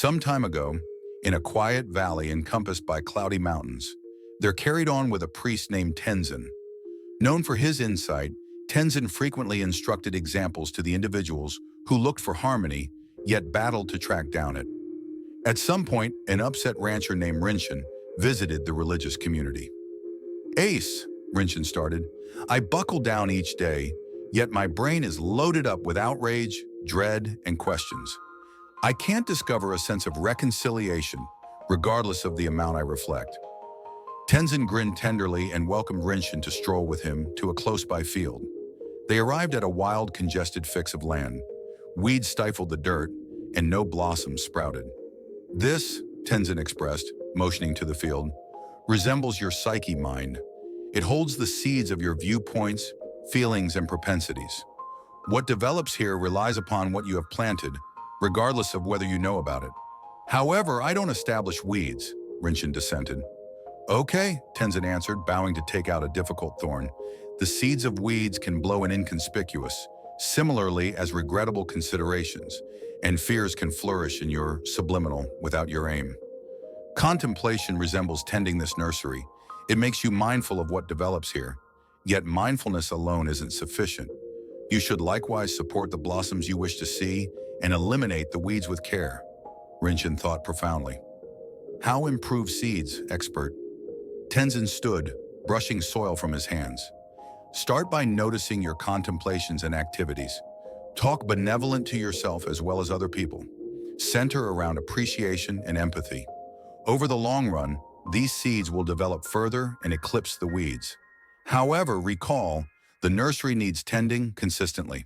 Some time ago, in a quiet valley encompassed by cloudy mountains, there carried on with a priest named Tenzin. Known for his insight, Tenzin frequently instructed examples to the individuals who looked for harmony, yet battled to track down it. At some point, an upset rancher named Rinchen visited the religious community. "Ace," Rinchen started, "I buckle down each day, yet my brain is loaded up with outrage, dread, and questions. I can't discover a sense of reconciliation, regardless of the amount I reflect." Tenzin grinned tenderly and welcomed Rinchen to stroll with him to a close-by field. They arrived at a wild, congested fix of land. Weeds stifled the dirt, and no blossoms sprouted. "This," Tenzin expressed, motioning to the field, "resembles your psyche mind. It holds the seeds of your viewpoints, feelings, and propensities. What develops here relies upon what you have planted, regardless of whether you know about it. However, I don't establish weeds," Rinchen dissented. "Okay," Tenzin answered, bowing to take out a difficult thorn. "The seeds of weeds can blow in inconspicuous, similarly as regrettable considerations, and fears can flourish in your subliminal without your aim. Contemplation resembles tending this nursery. It makes you mindful of what develops here. Yet mindfulness alone isn't sufficient. You should likewise support the blossoms you wish to see and eliminate the weeds with care." Rinchen thought profoundly. "How improve seeds, expert?" Tenzin stood, brushing soil from his hands. "Start by noticing your contemplations and activities. Talk benevolent to yourself as well as other people. Center around appreciation and empathy. Over the long run, these seeds will develop further and eclipse the weeds. However, recall, the nursery needs tending consistently."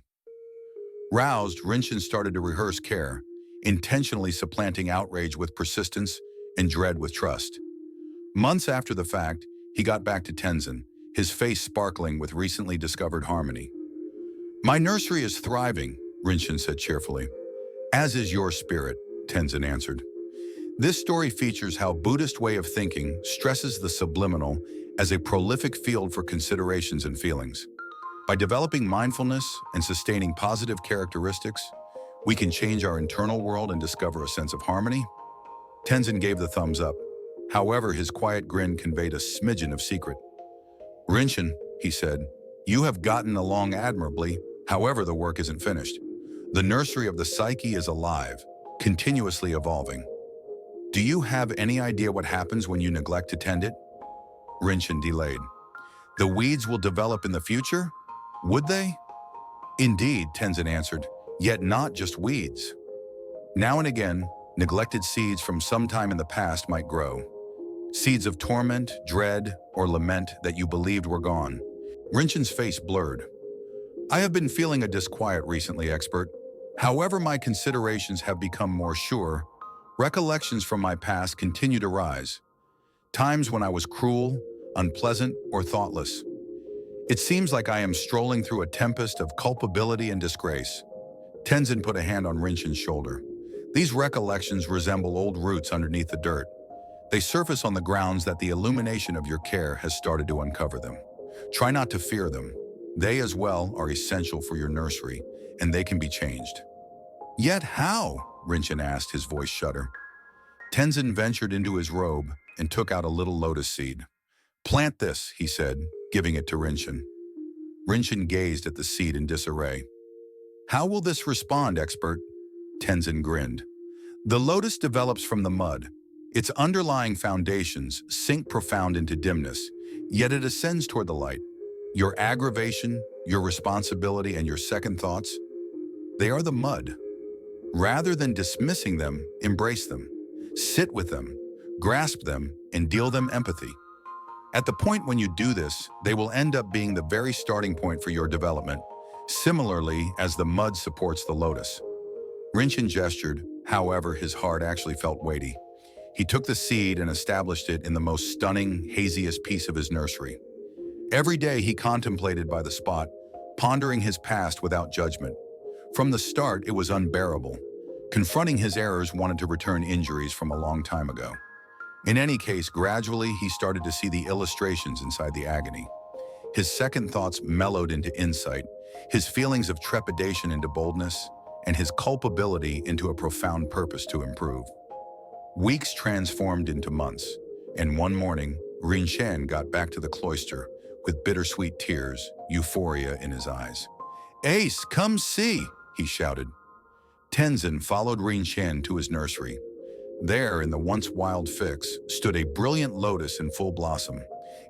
Roused, Rinchen started to rehearse care, intentionally supplanting outrage with persistence and dread with trust. Months after the fact, he got back to Tenzin, his face sparkling with recently discovered harmony. "My nursery is thriving," Rinchen said cheerfully. "As is your spirit," Tenzin answered. This story features how Buddhist way of thinking stresses the subliminal as a prolific field for considerations and feelings. By developing mindfulness and sustaining positive characteristics, we can change our internal world and discover a sense of harmony. Tenzin gave the thumbs up. However, his quiet grin conveyed a smidgen of secret. "Rinchen," he said, "you have gotten along admirably, however the work isn't finished. The nursery of the psyche is alive, continuously evolving. Do you have any idea what happens when you neglect to tend it?" Rinchen delayed. "The weeds will develop in the future? Would they?" "Indeed," Tenzin answered, "yet not just weeds. Now and again, neglected seeds from some time in the past might grow. Seeds of torment, dread, or lament that you believed were gone." Rinchen's face blurred. "I have been feeling a disquiet recently, expert. However, my considerations have become more sure. Recollections from my past continue to rise. Times when I was cruel, unpleasant, or thoughtless. It seems like I am strolling through a tempest of culpability and disgrace." Tenzin put a hand on Rinchen's shoulder. "These recollections resemble old roots underneath the dirt. They surface on the grounds that the illumination of your care has started to uncover them. Try not to fear them. They as well are essential for your nursery, and they can be changed." "Yet how?" Rinchen asked, his voice shudder. Tenzin ventured into his robe and took out a little lotus seed. "Plant this," he said, giving it to Rinchen. Rinchen gazed at the seed in disarray. "How will this respond, expert?" Tenzin grinned. "The lotus develops from the mud. Its underlying foundations sink profound into dimness, yet it ascends toward the light. Your aggravation, your responsibility, and your second thoughts, they are the mud. Rather than dismissing them, embrace them. Sit with them, grasp them, and deal them empathy. At the point when you do this, they will end up being the very starting point for your development, similarly as the mud supports the lotus." Rinchen gestured, however, his heart actually felt weighty. He took the seed and established it in the most stunning, haziest piece of his nursery. Every day he contemplated by the spot, pondering his past without judgment. From the start, it was unbearable. Confronting his errors wanted to return injuries from a long time ago. In any case, gradually he started to see the illustrations inside the agony. His second thoughts mellowed into insight, his feelings of trepidation into boldness, and his culpability into a profound purpose to improve. Weeks transformed into months, and one morning, Rinchen got back to the cloister with bittersweet tears, euphoria in his eyes. "Ace, come see!" he shouted. Tenzin followed Rinchen to his nursery. There, in the once wild fix, stood a brilliant lotus in full blossom.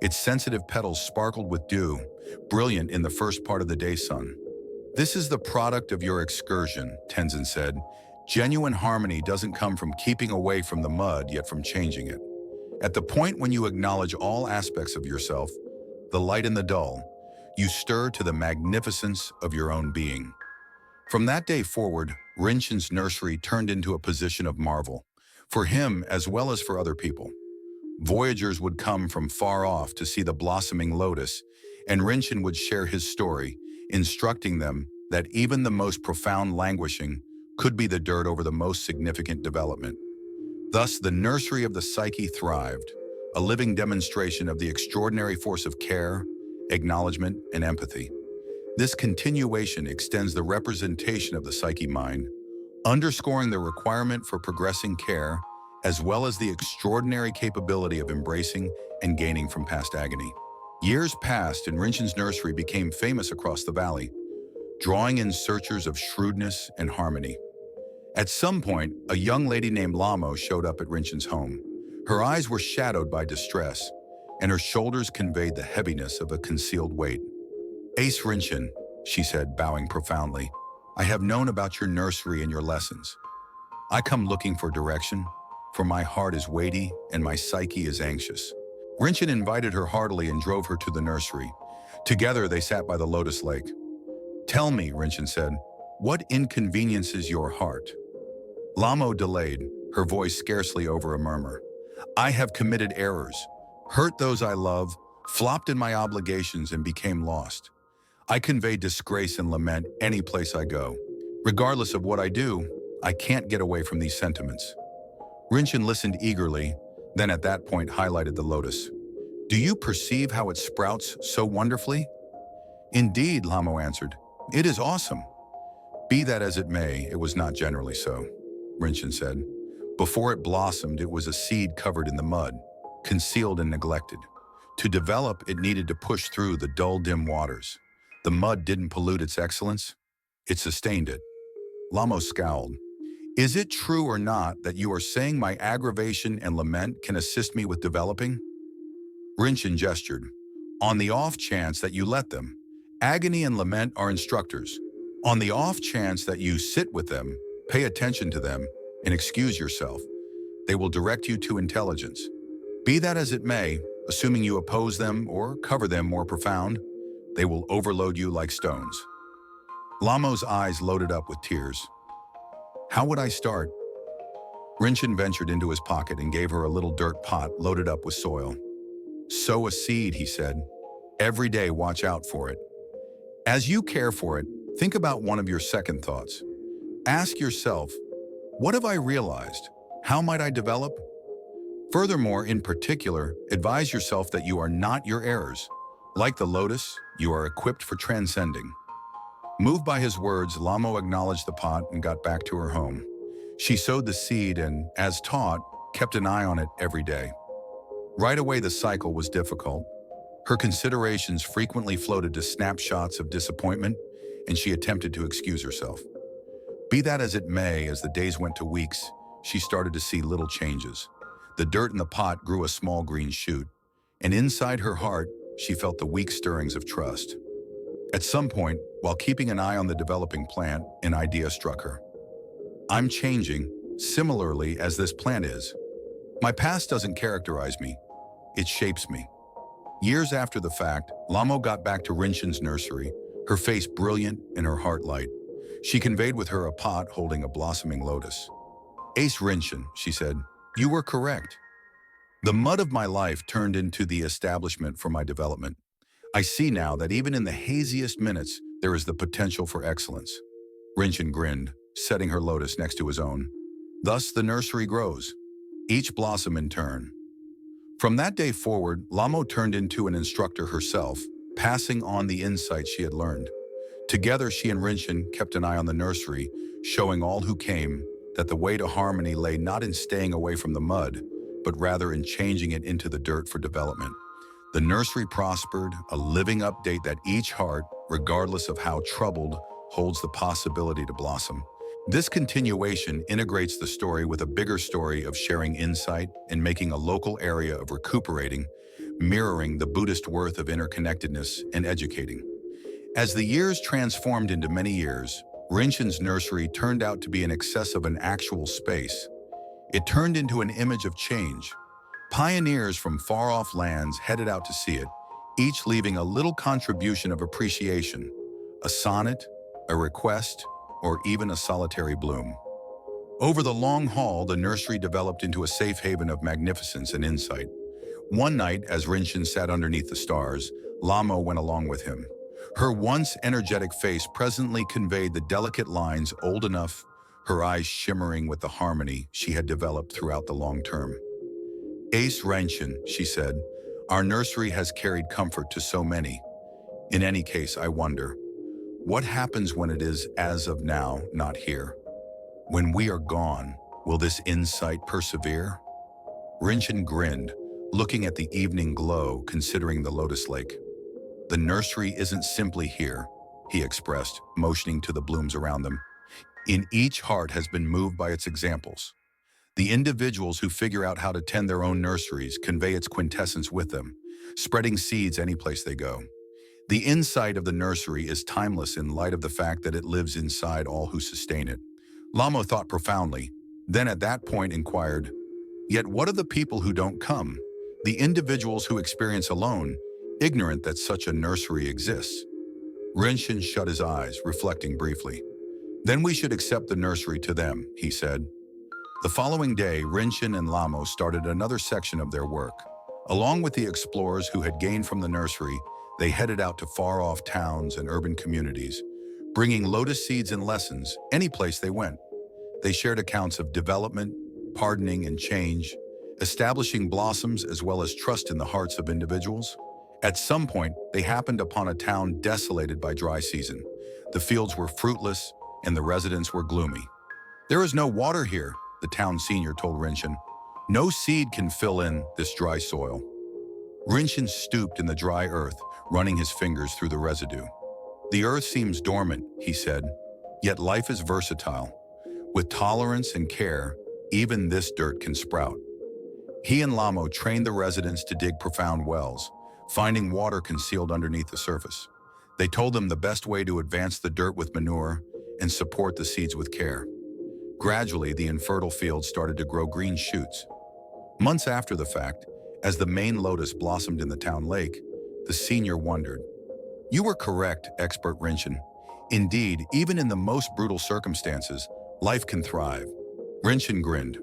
Its sensitive petals sparkled with dew, brilliant in the first part of the day sun. "This is the product of your excursion," Tenzin said. "Genuine harmony doesn't come from keeping away from the mud, yet from changing it. At the point when you acknowledge all aspects of yourself, the light and the dull, you stir to the magnificence of your own being." From that day forward, Rinchen's nursery turned into a position of marvel, for him as well as for other people. Voyagers would come from far off to see the blossoming lotus, and Rinchen would share his story, instructing them that even the most profound languishing could be the dirt over the most significant development. Thus, the nursery of the psyche thrived, a living demonstration of the extraordinary force of care, acknowledgement, and empathy. This continuation extends the representation of the psyche mind, underscoring the requirement for progressing care, as well as the extraordinary capability of embracing and gaining from past agony. Years passed and Rinchen's nursery became famous across the valley, drawing in searchers of shrewdness and harmony. At some point, a young lady named Lamo showed up at Rinchen's home. Her eyes were shadowed by distress, and her shoulders conveyed the heaviness of a concealed weight. "Ace Rinchen," she said, bowing profoundly, "I have known about your nursery and your lessons. I come looking for direction, for my heart is weighty and my psyche is anxious." Rinchen invited her heartily and drove her to the nursery. Together, they sat by the lotus lake. "Tell me," Rinchen said, "what inconveniences your heart?" Lamo delayed, her voice scarcely over a murmur. "I have committed errors, hurt those I love, flopped in my obligations and became lost. I convey disgrace and lament any place I go. Regardless of what I do, I can't get away from these sentiments." Rinchen listened eagerly, then at that point highlighted the lotus. "Do you perceive how it sprouts so wonderfully?" "Indeed," Lamo answered. "It is awesome." "Be that as it may, it was not generally so," Rinchen said. "Before it blossomed, it was a seed covered in the mud, concealed and neglected. To develop, it needed to push through the dull, dim waters. The mud didn't pollute its excellence, it sustained it." Lamo scowled. "Is it true or not that you are saying my aggravation and lament can assist me with developing?" Rinchen gestured. "On the off chance that you let them. Agony and lament are instructors. On the off chance that you sit with them, pay attention to them, and excuse yourself, they will direct you to intelligence. Be that as it may, assuming you oppose them or cover them more profound, they will overload you like stones." Lamo's eyes loaded up with tears. "How would I start?" Rinchen ventured into his pocket and gave her a little dirt pot loaded up with soil. "Sow a seed," he said. "Every day watch out for it. As you care for it, think about one of your second thoughts. Ask yourself, what have I realized? How might I develop? Furthermore, in particular, advise yourself that you are not your errors. Like the lotus, you are equipped for transcending." Moved by his words, Lamo acknowledged the pot and got back to her home. She sowed the seed and, as taught, kept an eye on it every day. Right away, the cycle was difficult. Her considerations frequently floated to snapshots of disappointment, and she attempted to excuse herself. Be that as it may, as the days went to weeks, she started to see little changes. The dirt in the pot grew a small green shoot, and inside her heart, she felt the weak stirrings of trust. At some point, while keeping an eye on the developing plant, an idea struck her. "I'm changing, similarly as this plant is. My past doesn't characterize me, it shapes me." Years after the fact, Lamo got back to Rinchen's nursery, her face brilliant and her heart light. She conveyed with her a pot holding a blossoming lotus. "Ace Rinchen," she said, "you were correct. The mud of my life turned into the establishment for my development. I see now that even in the haziest minutes, there is the potential for excellence." Rinchen grinned, setting her lotus next to his own. Thus the nursery grows, each blossom in turn. From that day forward, Lamo turned into an instructor herself, passing on the insights she had learned. Together, she and Rinchen kept an eye on the nursery, showing all who came that the way to harmony lay not in staying away from the mud, but rather in changing it into the dirt for development. The nursery prospered, a living update that each heart, regardless of how troubled, holds the possibility to blossom. This continuation integrates the story with a bigger story of sharing insight and making a local area of recuperating, mirroring the Buddhist worth of interconnectedness and educating. As the years transformed into many years, Rinchen's nursery turned out to be in excess of an actual space. It turned into an image of change. Pioneers from far-off lands headed out to see it, each leaving a little contribution of appreciation, a sonnet, a request, or even a solitary bloom. Over the long haul, the nursery developed into a safe haven of magnificence and insight. One night, as Rinchen sat underneath the stars, Lamo went along with him. Her once energetic face presently conveyed the delicate lines old enough, her eyes shimmering with the harmony she had developed throughout the long term. Ace Rinchen, she said, our nursery has carried comfort to so many. In any case, I wonder, what happens when it is, as of now, not here? When we are gone, will this insight persevere? Rinchen grinned, looking at the evening glow, considering the lotus lake. The nursery isn't simply here, he expressed, motioning to the blooms around them. In each heart has been moved by its examples. The individuals who figure out how to tend their own nurseries convey its quintessence with them, spreading seeds any place they go. The insight of the nursery is timeless in light of the fact that it lives inside all who sustain it. Lamo thought profoundly, then at that point inquired, yet what of the people who don't come? The individuals who experience alone, ignorant that such a nursery exists. Rinchen shut his eyes, reflecting briefly. Then we should accept the nursery to them, he said. The following day, Rinchen and Lamo started another section of their work. Along with the explorers who had gained from the nursery, they headed out to far-off towns and urban communities, bringing lotus seeds and lessons any place they went. They shared accounts of development, pardoning, and change, establishing blossoms as well as trust in the hearts of individuals. At some point, they happened upon a town desolated by dry season. The fields were fruitless, and the residents were gloomy. There is no water here, the town senior told Rinchen. No seed can fill in this dry soil. Rinchen stooped in the dry earth, running his fingers through the residue. The earth seems dormant, he said, yet life is versatile. With tolerance and care, even this dirt can sprout. He and Lamo trained the residents to dig profound wells, finding water concealed underneath the surface. They told them the best way to advance the dirt with manure and support the seeds with care. Gradually, the infertile fields started to grow green shoots. Months after the fact, as the main lotus blossomed in the town lake, the senior wondered. You were correct, expert Rinchen. Indeed, even in the most brutal circumstances, life can thrive. Rinchen grinned.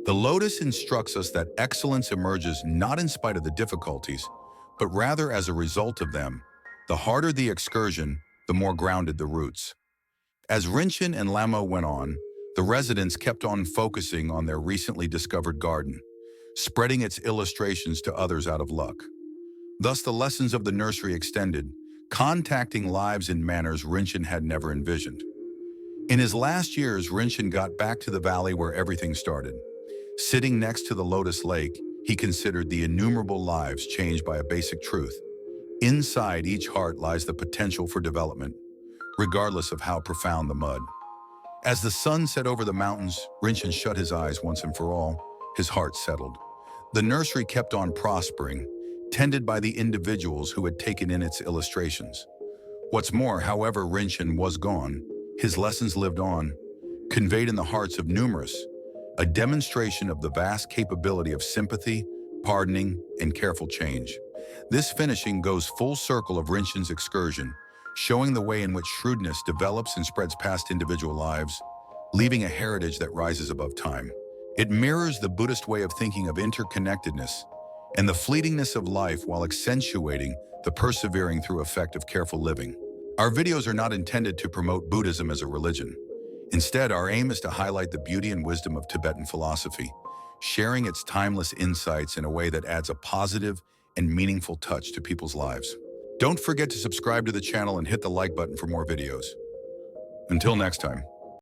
The lotus instructs us that excellence emerges not in spite of the difficulties, but rather as a result of them. The harder the excursion, the more grounded the roots. As Rinchen and Lamo went on, the residents kept on focusing on their recently discovered garden, spreading its illustrations to others out of luck. Thus, the lessons of the nursery extended, contacting lives in manners Rinchen had never envisioned. In his last years, Rinchen got back to the valley where everything started. Sitting next to the lotus lake, he considered the innumerable lives changed by a basic truth. Inside each heart lies the potential for development, regardless of how profound the mud. As the sun set over the mountains, Rinchen shut his eyes once and for all. His heart settled. The nursery kept on prospering, tended by the individuals who had taken in its illustrations. What's more, however Rinchen was gone, his lessons lived on, conveyed in the hearts of numerous, a demonstration of the vast capability of sympathy, pardoning, and careful change. This finishing goes full circle of Rinchen's excursion, showing the way in which shrewdness develops and spreads past individual lives, leaving a heritage that rises above time. It mirrors the Buddhist way of thinking of interconnectedness and the fleetingness of life while accentuating the persevering through effect of careful living. Our videos are not intended to promote Buddhism as a religion. Instead, our aim is to highlight the beauty and wisdom of Tibetan philosophy, sharing its timeless insights in a way that adds a positive and meaningful touch to people's lives. Don't forget to subscribe to the channel and hit the like button for more videos. Until next time.